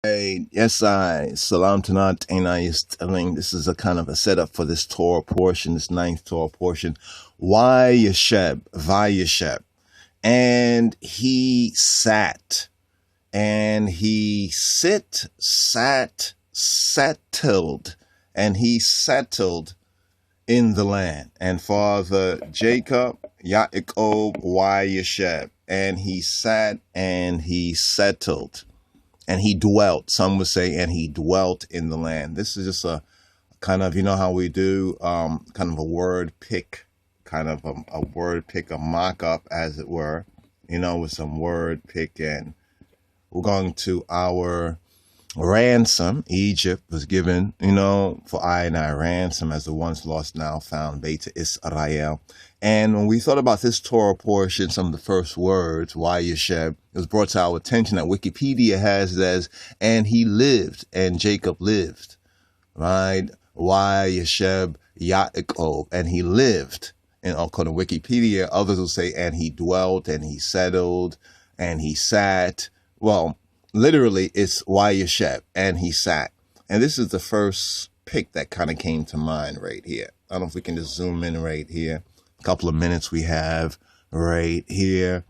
Hey, yes, Salam Tanat, and I is telling this is a kind of a setup for this Torah portion, this ninth Torah portion. Why Yesheb, Vayesheb. And he sat, and he settled, and he settled in the land. And Father Jacob, Yaakov, Yesheb. And he sat, and he settled. And he dwelt, some would say, and he dwelt in the land. This is just a kind of, you know how we do kind of a word pick, kind of a word pick, a mock-up, as it were, with some word pick. And we're going to our ransom. Egypt was given, for I and I ransom as the once lost now found, Beta Israel. And when we thought about this Torah portion, some of the first words, why Yesheb, it was brought to our attention that Wikipedia has it as, and he lived, and Jacob lived, right? Why Yesheb, Yaakov, and he lived. And according to Wikipedia, others will say, and he dwelt, and he settled, and he sat. Well, literally, it's why Yesheb, and he sat. And this is the first pick that kind of came to mind right here. I don't know if we can just zoom in right here. A couple of minutes we have right here.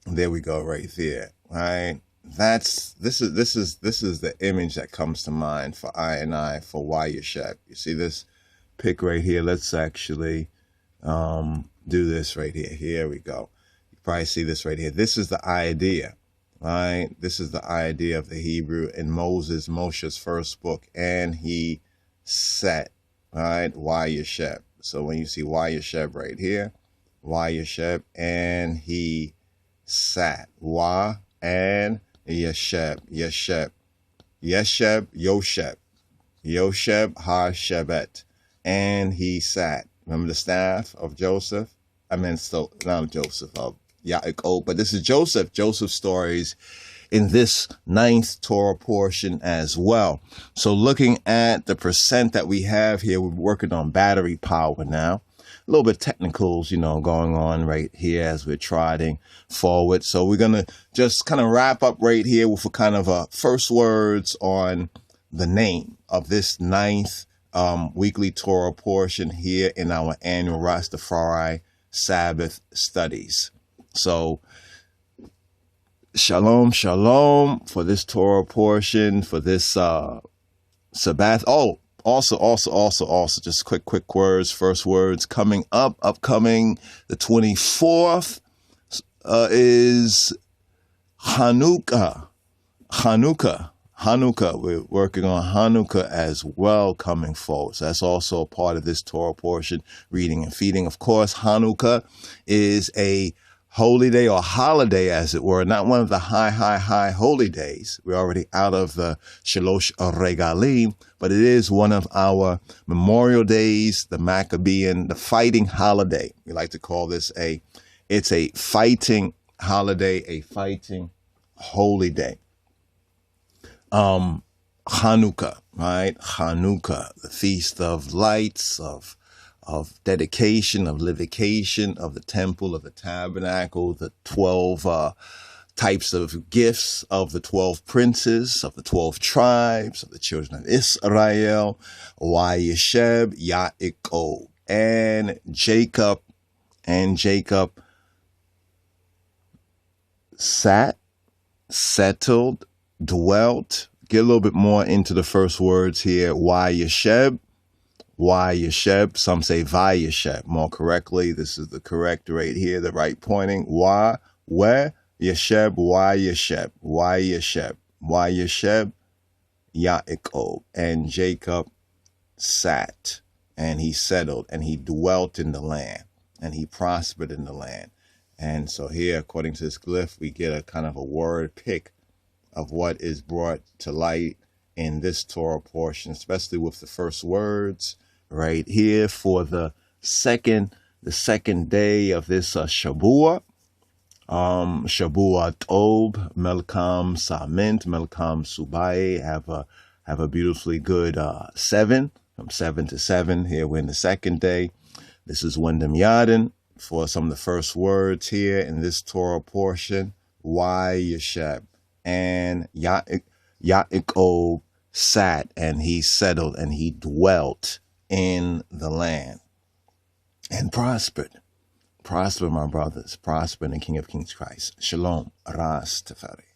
There we go, right there. Right. This is the image that comes to mind for I and I for why Yesheb. You see this pick right here. Let's actually do this right here. Here we go. You probably see this right here. This is the idea. Right. This is the idea of the Hebrew in Moshe's first book, and he sat. Right. Why Yesheb. So when you see why Yesheb right here, why Yesheb, and he sat. Why and Yesheb, Yesheb, Yosheb ha-shebet, and he sat. Remember the staff of Joseph? I mean, so not Joseph, of Yaakov, but this is Joseph's stories in this ninth Torah portion as well. So looking at the percent that we have here, we're working on battery power now. A little bit of technicals, going on right here as we're trotting forward. So we're going to just kind of wrap up right here with a kind of a first words on the name of this ninth weekly Torah portion here in our annual Rastafari Sabbath studies. So shalom, shalom for this Torah portion, for this Sabbath. Oh, also, just quick words, first words coming upcoming the 24th is Hanukkah. We're working on Hanukkah as well coming forward. So that's also a part of this Torah portion, reading and feeding. Of course, Hanukkah is a holy day or holiday, as it were, not one of the high holy days. We're already out of the Shalosh Regalim, but it is one of our memorial days, the Maccabean, the fighting holiday. We like to call this it's a fighting holiday, a fighting holy day. Hanukkah, right? Hanukkah, the feast of lights, of dedication, of livication, of the temple, of the tabernacle, the 12 types of gifts of the 12 princes, of the 12 tribes, of the children of Israel, Yesheb, Yaakov, and Jacob. And Jacob sat, settled, dwelt. Get a little bit more into the first words here. Yesheb. Why Yesheb? Some say Vayesheb. More correctly, this is the correct right here, the right pointing. Why? Where? Yesheb. Why Yesheb? Why Yesheb? Why Yesheb? Yaakov. And Jacob sat, and he settled, and he dwelt in the land, and he prospered in the land. And so here, according to this glyph, we get a kind of a word pick of what is brought to light in this Torah portion, especially with the first words right here for the second day of this Shabuah. Shabuah Tob, Melkam Samint, Melkam Subai. Have a beautifully good 7, from 7 to 7. Here we're in the second day. This is Wendem Yadin for some of the first words here in this Torah portion. Why Yesheb and Yaakov sat and he settled and he dwelt in the land and prospered. Prosper, my brothers. Prosper in the King of Kings Christ. Shalom. Rastafari.